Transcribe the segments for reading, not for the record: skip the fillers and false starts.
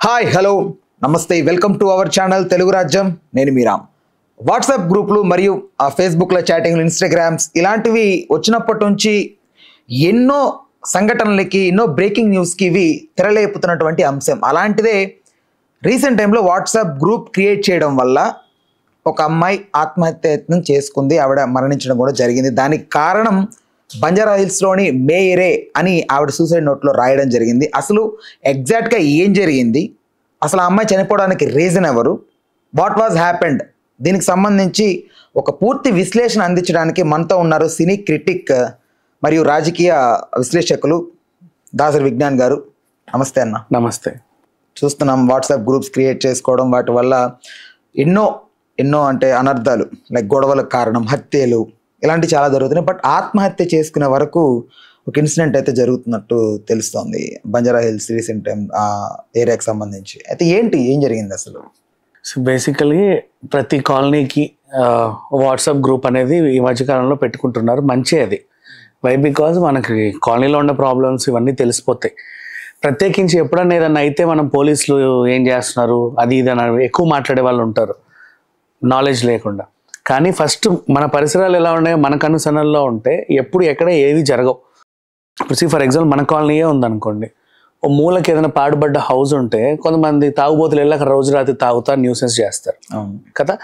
Hi hello నమస్తే welcome to our channel Telugu రాజ్యం. నేను మీ రామ్. వాట్సాప్ గ్రూపులు మరియు ఆ ఫేస్బుక్లో చాటింగ్లు, ఇన్స్టాగ్రామ్స్ ఇలాంటివి వచ్చినప్పటి నుంచి ఎన్నో సంఘటనలకి, ఎన్నో బ్రేకింగ్ న్యూస్కి ఇవి తెరలేపుతున్నటువంటి అంశం. అలాంటిదే రీసెంట్ టైంలో వాట్సాప్ గ్రూప్ క్రియేట్ చేయడం వల్ల ఒక అమ్మాయి ఆత్మహత్యయత్నం చేసుకుంది. ఆవిడ మరణించడం కూడా జరిగింది. దానికి కారణం బంజారా హిల్స్లోని మేయరే అని ఆవిడ సూసైడ్ నోట్లో రాయడం జరిగింది. అసలు ఎగ్జాక్ట్గా ఏం జరిగింది, అసలు ఆ అమ్మాయి చనిపోవడానికి రీజన్ ఎవరు, వాట్ వాజ్ హ్యాపెండ్, దీనికి సంబంధించి ఒక పూర్తి విశ్లేషణ అందించడానికి మనతో ఉన్నారు సినీ క్రిటిక్ మరియు రాజకీయ విశ్లేషకులు దాసరి విజ్ఞాన్ గారు. నమస్తే అన్న. నమస్తే. చూస్తున్నాం వాట్సాప్ గ్రూప్స్ క్రియేట్ చేసుకోవడం, వాటి వల్ల ఎన్నో అంటే అనర్థాలు, లైక్ గొడవలకు కారణం, హత్యలు ఇలాంటివి చాలా జరుగుతున్నాయి. బట్ ఆత్మహత్య చేసుకునే వరకు ఒక ఇన్సిడెంట్ అయితే జరుగుతున్నట్టు తెలుస్తోంది బంజారా హిల్స్ రీసెంట్ టైం ఆ ఏరియాకి సంబంధించి. అయితే ఏం జరిగింది అసలు? సో బేసికలీ ప్రతి కాలనీకి వాట్సాప్ గ్రూప్ అనేది ఈ మధ్యకాలంలో పెట్టుకుంటున్నారు. మంచి అది. వై? బికాజ్ మనకి కాలనీలో ఉన్న ప్రాబ్లమ్స్ ఇవన్నీ తెలిసిపోతాయి. ప్రత్యేకించి ఎప్పుడన్నా ఏదన్నా అయితే మనం పోలీసులు ఏం చేస్తున్నారు అది ఇది అని ఎక్కువ మాట్లాడే వాళ్ళు ఉంటారు నాలెడ్జ్ లేకుండా. కానీ ఫస్ట్ మన పరిసరాలు ఎలా ఉన్నాయో మన కనుసనల్లో ఉంటే ఎప్పుడు ఎక్కడ ఏవి జరగవు. ఇప్పుడు ఫర్ ఎగ్జాంపుల్ మన కాలనీయే ఉందనుకోండి, ఓ మూలకి ఏదైనా పాడుబడ్డ హౌస్ ఉంటే కొంతమంది తాగుబోతులు వెళ్ళి అక్కడ రోజు రాత్రి తాగుతారు, న్యూసెన్స్ చేస్తారు కదా.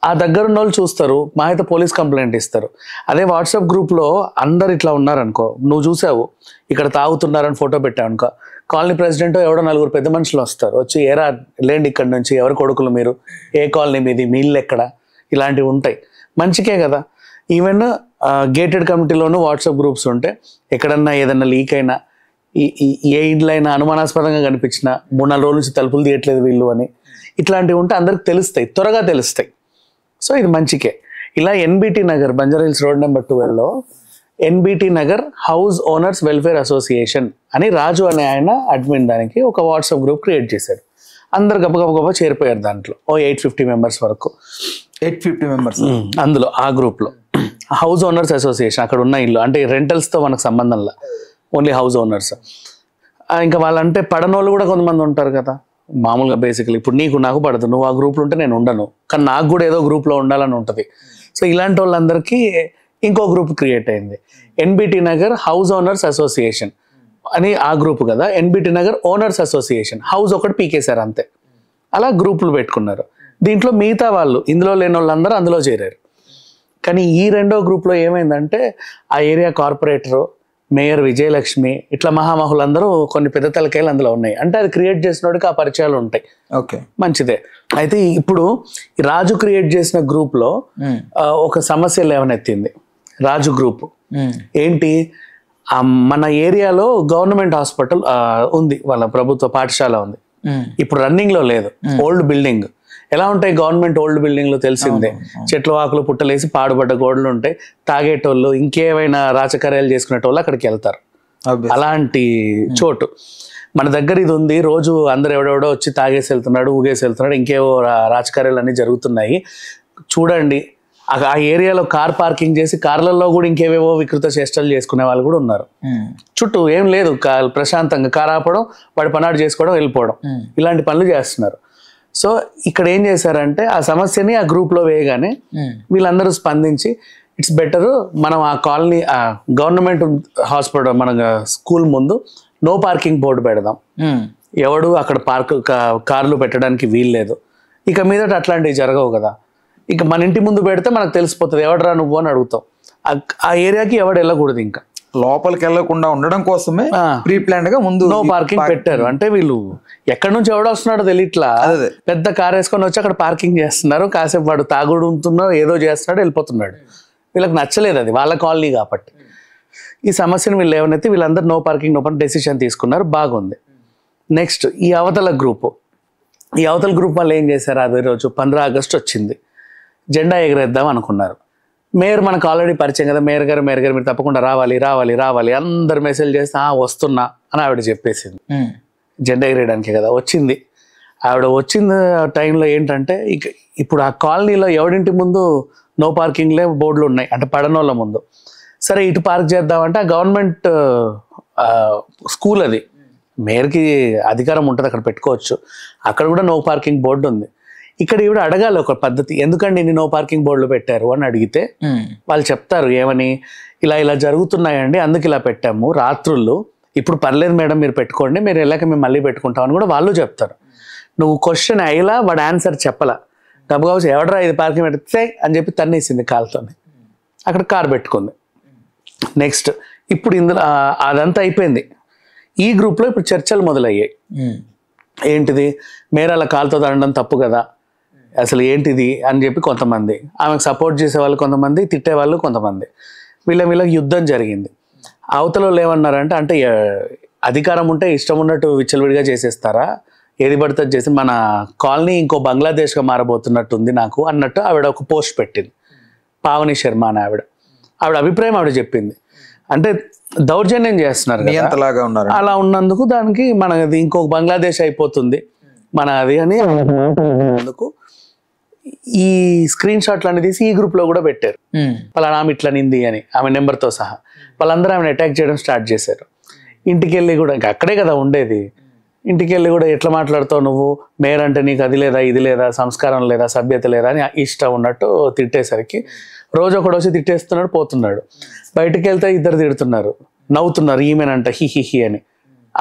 ఆ దగ్గర ఉన్న వాళ్ళు చూస్తారు, మా అయితే పోలీస్ కంప్లైంట్ ఇస్తారు. అదే వాట్సాప్ గ్రూప్లో అందరు ఇట్లా ఉన్నారనుకో, నువ్వు చూసావు ఇక్కడ తాగుతున్నారని ఫోటో పెట్టావు అనుకో, కాలనీ ప్రెసిడెంట్ ఎవడో నలుగురు పెద్ద మనుషులు వస్తారు, వచ్చి ఏరా లేండి ఇక్కడ నుంచి, ఎవరి కొడుకులు మీరు, ఏ కాలనీ మీది, మీ ఇల్లు ఎక్కడ, ఇలాంటివి ఉంటాయి. మంచికే కదా. ఈవెన్ గేటెడ్ కమిటీలోనూ వాట్సాప్ గ్రూప్స్ ఉంటే ఎక్కడన్నా ఏదన్నా లీక్ అయినా, ఏ ఇండ్లైనా అనుమానాస్పదంగా కనిపించినా 3-4 రోజుల నుంచి తలుపులు తీయట్లేదు వీళ్ళు అని, ఇట్లాంటివి ఉంటే అందరికి తెలుస్తాయి, త్వరగా తెలుస్తాయి. సో ఇది మంచికే. ఇలా NBT Nagar, Banjara Hills road number 12లో NBT Nagar house owners welfare association అని రాజు అనే ఆయన అడ్మిన్ దానికి ఒక వాట్సాప్ గ్రూప్ క్రియేట్ చేశారు. అందరు గబగబ చేరిపోయారు దాంట్లో. 850 మెంబర్స్ వరకు. 850 మెంబర్స్ అందులో ఆ గ్రూప్లో హౌస్ ఓనర్స్ అసోసియేషన్. అక్కడ ఉన్న ఇల్లు అంటే రెంటల్స్తో మనకు సంబంధంలా, ఓన్లీ హౌస్ ఓనర్స్. ఇంకా వాళ్ళంటే పడనోళ్ళు కూడా కొంతమంది ఉంటారు కదా మామూలుగా. బేసికలీ ఇప్పుడు నాకు పడదు, నువ్వు ఆ గ్రూప్లో ఉంటే నేను ఉండను, కానీ నాకు కూడా ఏదో గ్రూప్లో ఉండాలని ఉంటుంది. సో ఇలాంటి వాళ్ళందరికీ ఇంకో గ్రూప్ క్రియేట్ అయింది, NBT Nagar house owners association అని ఆ గ్రూప్ కదా. NBT Nagar owners association house ఒకటి పీకేశారు అంతే. అలా గ్రూపులు పెట్టుకున్నారు. దీంట్లో మిగతా వాళ్ళు, ఇందులో లేని వాళ్ళందరూ అందులో చేరారు. కానీ ఈ రెండో గ్రూప్లో ఏమైందంటే ఆ ఏరియా కార్పొరేటరు, మేయర్ విజయలక్ష్మి, ఇట్లా మహామహులందరూ కొన్ని పెద్ద తలకాయలు అందులో ఉన్నాయి. అంటే అది క్రియేట్ చేసినోడికి ఆ పరిచయాలు ఉంటాయి. ఓకే, మంచిదే. అయితే ఇప్పుడు రాజు క్రియేట్ చేసిన గ్రూప్లో ఒక సమస్య లేవనెత్తింది రాజు గ్రూప్. ఏంటి, మన ఏరియాలో గవర్నమెంట్ హాస్పిటల్ ఉంది, వాళ్ళ ప్రభుత్వ పాఠశాల ఉంది, ఇప్పుడు రన్నింగ్ లో లేదు. Old building. ఎలా ఉంటాయి గవర్నమెంట్ ఓల్డ్ బిల్డింగ్లు తెలిసిందే, చెట్లు ఆకులు పుట్టలేసి పాడుబడ్డ గోడలు ఉంటాయి. తాగేటోళ్ళు ఇంకేమైనా రాజకార్యాలు చేసుకునేటోళ్ళు అక్కడికి వెళ్తారు. అలాంటి చోటు మన దగ్గర ఇది ఉంది. రోజు అందరు ఎవడెవడో వచ్చి తాగేసి వెళ్తున్నాడు, ఊగేసి వెళ్తున్నాడు, ఇంకేవో రాజకార్యాలు అన్నీ జరుగుతున్నాయి. చూడండి, ఆ ఏరియాలో కార్ పార్కింగ్ చేసి కార్లలో కూడా ఇంకేవేవో వికృత చేష్టలు చేసుకునే వాళ్ళు కూడా ఉన్నారు. చుట్టూ ఏం లేదు, ప్రశాంతంగా కార్ ఆపడం, వాడి పనాడు చేసుకోవడం, వెళ్ళిపోవడం, ఇలాంటి పనులు చేస్తున్నారు. సో ఇక్కడ ఏం చేశారంటే ఆ సమస్యని ఆ గ్రూప్లో వేయగానే వీళ్ళందరూ స్పందించి ఇట్స్ బెటర్ మనం ఆ కాలనీ, ఆ గవర్నమెంట్ హాస్పిటల్, మన స్కూల్ ముందు నో పార్కింగ్ బోర్డు పెడదాం, ఎవడు అక్కడ కార్లు పెట్టడానికి వీల్లేదు, ఇక మీదట అట్లాంటివి జరగవు కదా. ఇక మన ఇంటి ముందు పెడితే మనకు తెలిసిపోతుంది ఎవడరా నువ్వు అని అడుగుతాం. ఆ ఏరియాకి ఎవడు వెళ్ళకూడదు. ఇంకా లోపలికి వెళ్ళకుండా ఉండడం కోసమే ప్రీ ప్లాన్డ్ గా ముందు నో పార్కింగ్ పెట్టారు. అంటే వీళ్ళు ఎక్కడి నుంచి ఎవడు వస్తున్నాడో తెలియట్లా, పెద్ద కార్ వేసుకొని వచ్చి అక్కడ పార్కింగ్ చేస్తున్నారు. కాసేపు వాడు తాగుడుతున్నాడు, ఏదో చేస్తున్నాడు, వెళ్ళిపోతున్నాడు. వీళ్ళకి నచ్చలేదు, అది వాళ్ళ కాలనీ కాబట్టి. ఈ సమస్యను వీళ్ళు ఏమనైతే వీళ్ళందరూ నో పార్కింగ్ డెసిషన్ తీసుకున్నారు. బాగుంది. నెక్స్ట్ ఈ అవతల గ్రూప్ వాళ్ళు ఏం చేశారు, అదే రోజు 15 ఆగస్టు వచ్చింది, జెండా ఎగరేద్దాం అనుకున్నారు. మేయర్ మనకు ఆల్రెడీ పరిచయం కదా, మేయర్ గారు మీరు తప్పకుండా రావాలి అందరు మెసేజ్ చేస్తే వస్తున్నా అని ఆవిడ చెప్పేసింది. జెండా ఎగరేయడానికి కదా వచ్చింది. ఆవిడ వచ్చిన టైంలో ఏంటంటే ఇప్పుడు ఆ కాలనీలో ఎవడింటి ముందు నో పార్కింగ్లే బోర్డులు ఉన్నాయి, అంటే పడనోళ్ళ ముందు. సరే ఇటు పార్క్ చేద్దామంటే ఆ గవర్నమెంట్ స్కూల్ అది మేయర్కి అధికారం ఉంటుంది, అక్కడ పెట్టుకోవచ్చు. అక్కడ కూడా నో పార్కింగ్ బోర్డు ఉంది. ఇక్కడ ఈవిడ అడగాలి ఒక పద్ధతి, ఎందుకండి ఇన్ని నో పార్కింగ్ బోర్డులు పెట్టారు అని అడిగితే వాళ్ళు చెప్తారు ఏమని, ఇలా ఇలా జరుగుతున్నాయండి అందుకు ఇలా పెట్టాము రాత్రుళ్ళు, ఇప్పుడు పర్లేదు మేడం మీరు పెట్టుకోండి, మీరు వెళ్ళాక మేము మళ్ళీ పెట్టుకుంటామని కూడా వాళ్ళు చెప్తారు. నువ్వు క్వశ్చన్ అయ్యేలా వాడు ఆన్సర్ చెప్పలా, గబగబా ఎవడరా ఇది పార్కింగ్ పెడితే అని చెప్పి తన్నేసింది కాలుతో, అక్కడ కార్ పెట్టుకుంది. నెక్స్ట్ ఇప్పుడు ఇందులో అదంతా అయిపోయింది. ఈ గ్రూప్లో ఇప్పుడు చర్చలు మొదలయ్యాయి. ఏంటిది, మేయర్ అలా కాలుతో తండడం తప్పు కదా, అసలు ఏంటిది అని చెప్పి కొంతమంది, ఆమెకు సపోర్ట్ చేసే వాళ్ళు కొంతమంది, తిట్టేవాళ్ళు కొంతమంది, వీళ్ళకి యుద్ధం జరిగింది. అవతల వాళ్ళు ఏమన్నారంటే, అంటే అధికారం ఉంటే ఇష్టం ఉన్నట్టు విచ్చలవిడిగా చేసేస్తారా, ఏది పడితే చేసి మన కాలనీ ఇంకో బంగ్లాదేశ్గా మారబోతున్నట్టుంది నాకు అన్నట్టు ఆవిడ ఒక పోస్ట్ పెట్టింది. పావని శర్మ అని ఆవిడ అభిప్రాయం ఆవిడ చెప్పింది. అంటే దౌర్జన్యం చేస్తున్నారు కదా, అలా ఉన్నందుకు దానికి మనది ఇంకొక బంగ్లాదేశ్ అయిపోతుంది మన అది అని అందుకు ఈ స్క్రీన్ షాట్లు అనేది తీసి ఈ గ్రూప్ లో కూడా పెట్టారు. వాళ్ళ ఆమె ఇట్లా నింది అని ఆమె నెంబర్తో సహా వాళ్ళందరూ ఆమెను అటాక్ చేయడం స్టార్ట్ చేశారు. ఇంటికి వెళ్ళి కూడా ఇంకా అక్కడే కదా ఉండేది, ఇంటికి వెళ్ళి కూడా ఎట్లా మాట్లాడుతావు నువ్వు, మేయర్ అంటే నీకు అది లేదా ఇది లేదా సంస్కారం లేదా సభ్యత లేదా అని ఇష్టం ఉన్నట్టు తిట్టేసరికి రోజు ఒకడు వచ్చి తిట్టేస్తున్నాడు పోతున్నాడు. బయటికి వెళ్తే ఇద్దరు తిడుతున్నారు, నవ్వుతున్నారు ఈమెనంట హి అని.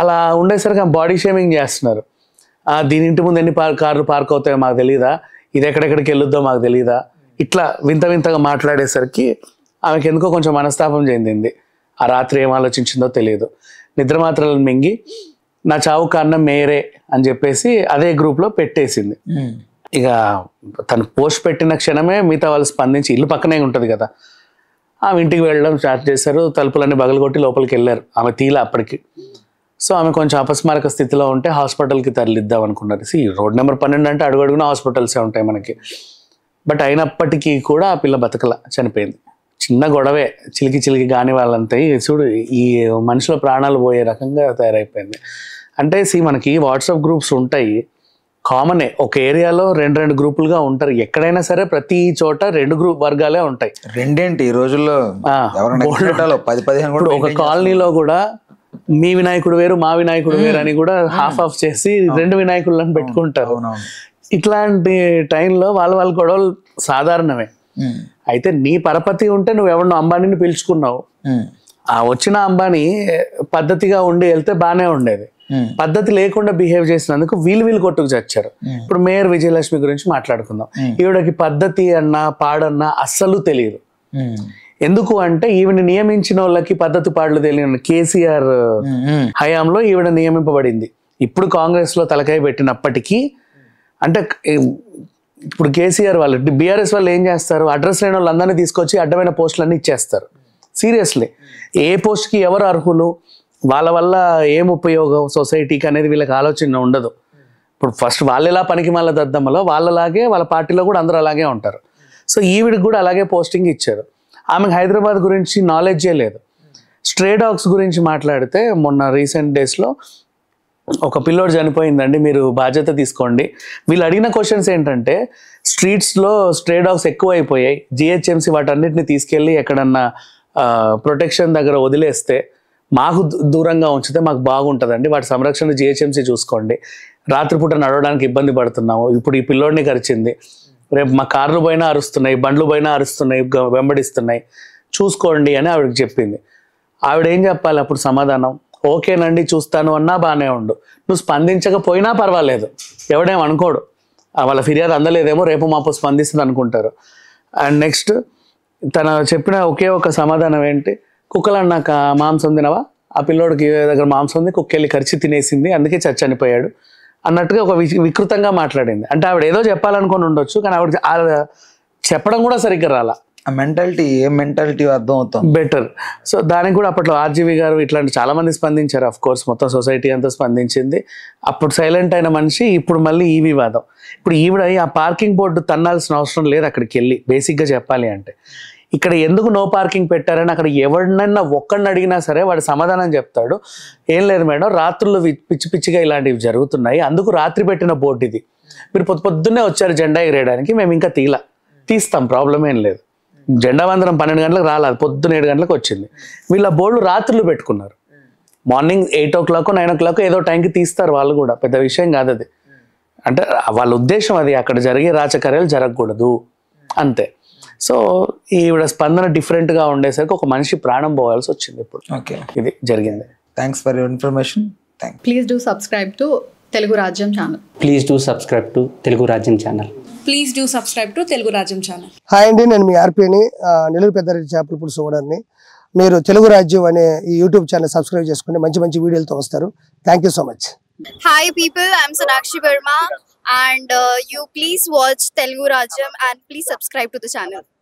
అలా ఉండేసరికి బాడీ షేమింగ్ చేస్తున్నారు. దీని ఇంటి ముందు ఎన్ని కార్లు పార్క్ అవుతాయో మాకు తెలియదా, ఇది ఎక్కడెక్కడికి వెళ్ళొద్దో మాకు తెలియదా, ఇట్లా వింత వింతగా మాట్లాడేసరికి ఆమెకి ఎందుకో కొంచెం మనస్తాపం చెందింది. ఆ రాత్రి ఏం ఆలోచించిందో తెలియదు. నిద్ర మాత్రలను మింగి నా చావు కారణం మేయరే అని చెప్పేసి అదే గ్రూప్లో పెట్టేసింది. ఇక తను పోస్ట్ పెట్టిన క్షణమే మిగతా వాళ్ళు స్పందించి, ఇల్లు పక్కనే ఉంటుంది కదా, ఆమె ఇంటికి వెళ్ళడం స్టార్ట్ చేశారు. తలుపులన్నీ బగలగొట్టి లోపలికి వెళ్ళారు. ఆమె తీల అప్పటికి. సో ఆమె కొంచెం అపస్మారక స్థితిలో ఉంటే హాస్పిటల్కి తరలిద్దాం అనుకున్నారు. రోడ్ నెంబర్ 12 అంటే అడుగడుగున హాస్పిటల్సే ఉంటాయి మనకి. బట్ అయినప్పటికీ కూడా ఆ పిల్ల బతకల, చనిపోయింది. చిన్న గొడవే, చిలికి గాని వాళ్ళంతా చూడు ఈ మనుషుల ప్రాణాలు పోయే రకంగా తయారైపోయింది. అంటే మనకి వాట్సాప్ గ్రూప్స్ ఉంటాయి, కామనే. ఒక ఏరియాలో రెండు గ్రూపులుగా ఉంటారు. ఎక్కడైనా సరే ప్రతి చోట 2 గ్రూప్ వర్గాలే ఉంటాయి. రెండేంటి ఈ రోజుల్లో ఒక కాలనీలో కూడా మీ వినాయకుడు వేరు మా వినాయకుడు వేరు అని కూడా ఆఫ్ చేసి 2 వినాయకులను పెట్టుకుంటారు. ఇట్లాంటి టైంలో వాళ్ళ గొడవలు సాధారణమే. అయితే నీ పరపతి ఉంటే నువ్వు ఎవరినో అంబానీని పిలుచుకున్నావు, ఆ వచ్చిన అంబానీ పద్ధతిగా ఉండి వెళ్తే బానే ఉండేది. పద్ధతి లేకుండా బిహేవ్ చేసినందుకు వీళ్ళు కొట్టుకు చచ్చారు. ఇప్పుడు మేయర్ విజయలక్ష్మి గురించి మాట్లాడుకుందాం. ఈవిడకి పద్ధతి అన్నా పాడన్నా అస్సలు తెలియదు. ఎందుకు అంటే ఈవిని నియమించిన వాళ్ళకి పద్ధతి పాటలు తెలియని కేసీఆర్ హయాంలో ఈవిడ నియమింపబడింది. ఇప్పుడు కాంగ్రెస్ లో తలకాయ పెట్టినప్పటికీ, అంటే ఇప్పుడు కేసీఆర్ వాళ్ళు బీఆర్ఎస్ వాళ్ళు ఏం చేస్తారు, అడ్రస్ లేని వాళ్ళందరినీ తీసుకొచ్చి అడ్డమైన పోస్టులన్నీ ఇచ్చేస్తారు. సీరియస్లీ ఏ పోస్ట్కి ఎవరు అర్హులు, వాళ్ళ వల్ల ఏం ఉపయోగం సొసైటీకి అనేది వీళ్ళకి ఆలోచన ఉండదు. ఇప్పుడు ఫస్ట్ వాళ్ళు ఎలా పనికి మళ్ళీ దద్దమ్మలో వాళ్ళలాగే వాళ్ళ పార్టీలో కూడా అందరూ అలాగే ఉంటారు. సో ఈవిడికి కూడా అలాగే పోస్టింగ్ ఇచ్చారు. ఆమెకు హైదరాబాద్ గురించి నాలెడ్జే లేదు. స్ట్రే డాగ్స్ గురించి మాట్లాడితే మొన్న రీసెంట్ డేస్లో ఒక పిల్లోడు చనిపోయిందండి, మీరు బాధ్యత తీసుకోండి. వీళ్ళు అడిగిన క్వశ్చన్స్ ఏంటంటే, స్ట్రీట్స్లో స్ట్రే డాగ్స్ ఎక్కువ అయిపోయాయి, జిహెచ్ఎంసీ వాటన్నిటిని తీసుకెళ్ళి ఎక్కడన్నా ప్రొటెక్షన్ దగ్గర వదిలేస్తే మాకు దూరంగా ఉంచితే మాకు బాగుంటుందండి, వాటి సంరక్షణ జిహెచ్ఎంసీ చూసుకోండి, రాత్రిపూట నడవడానికి ఇబ్బంది పడుతున్నాము, ఇప్పుడు ఈ పిల్లోడిని కరిచింది, రేపు మా కార్లు పోయినా అరుస్తున్నాయి, బండ్లు పోయినా అరుస్తున్నాయి, వెంబడిస్తున్నాయి, చూసుకోండి అని ఆవిడకి చెప్పింది. ఆవిడ ఏం చెప్పాలి అప్పుడు సమాధానం? ఓకేనండి చూస్తాను అన్నా బాగానే ఉండు, నువ్వు స్పందించకపోయినా పర్వాలేదు, ఎవడేం అనుకోడు, వాళ్ళ ఫిర్యాదు అందలేదేమో రేపు మాపు స్పందిస్తుంది అనుకుంటారు. అండ్ నెక్స్ట్ తన చెప్పిన ఒకే ఒక సమాధానం ఏంటి, కుక్కలు అన్నాక మాంసం తినవా, ఆ పిల్లోడికి దగ్గర మాంసం ఉంది, కుక్కెళ్ళి కరిచి తినేసింది అందుకే చనిపోయాడు అన్నట్టుగా ఒక వికృతంగా మాట్లాడింది. అంటే ఆవిడ ఏదో చెప్పాలనుకొని ఉండొచ్చు, కానీ ఆవిడ చెప్పడం కూడా సరిగ్గా రాలా. మెంటాలిటీ ఏం మెంటాలిటీ అర్థం అవుతుంది బెటర్. సో దానికి కూడా అప్పట్లో ఆర్జీవి గారు ఇట్లాంటి చాలా మంది స్పందించారు. అఫ్ కోర్స్ మొత్తం సొసైటీ అంతా స్పందించింది. అప్పుడు సైలెంట్ అయిన మనిషి ఇప్పుడు మళ్ళీ ఈ వివాదం. ఇప్పుడు ఈవిడ ఆ పార్కింగ్ బోర్డు తన్నాల్సిన అవసరం లేదు అక్కడికి వెళ్ళి. బేసిక్గా చెప్పాలి అంటే ఇక్కడ ఎందుకు నో పార్కింగ్ పెట్టారని అక్కడ ఎవరినైనా ఒక్కడిని అడిగినా సరే వాడు సమాధానం చెప్తాడు, ఏం లేదు మేడం రాత్రుల్లో పిచ్చి పిచ్చిగా ఇలాంటివి జరుగుతున్నాయి, అందుకు రాత్రి పెట్టిన బోర్డు ఇది, మీరు పొద్దున్నే వచ్చారు జెండా ఎగరేయడానికి, మేము ఇంకా తీస్తాం ప్రాబ్లం ఏం లేదు, జెండా వందనం 12 గంటలకు రాలేదు, పొద్దున్న 7 గంటలకు వచ్చింది. వీళ్ళ బోర్డులు రాత్రులు పెట్టుకున్నారు. మార్నింగ్ 8 o'clock 9 o'clock ఏదో టైంకి తీస్తారు వాళ్ళు కూడా, పెద్ద విషయం కాదు అది. అంటే వాళ్ళ ఉద్దేశం అది, అక్కడ జరిగే రాజకార్యాలు జరగకూడదు అంతే. సో ఈవిడ స్పందన డిఫరెంట్గా ఉండేసరికి ఒక మనిషి ప్రాణం పోవాల్సి వచ్చింది ఇప్పుడు. ఓకే, ఇది జరిగింది. Thanks for your information. Please do subscribe to Telugu Rajyam channel. Please do subscribe to Telugu Rajyam channel. Please do subscribe to Telugu Rajyam channel. Hi అండి, నేను మీ ఆర్పీని, నెల్లూరు పెద్దారెడ్డి చేపల పులుసు ఓనర్ని. మీరు తెలుగు రాజ్యం అనే ఈ యూట్యూబ్ ఛానల్ సబ్స్క్రైబ్ చేసుకుని మంచి మంచి వీడియోలతో వస్తారు. Thank you so much. Hi people, I'm Sonakshi Verma and you please watch Telugu Rajyam and please subscribe to the channel.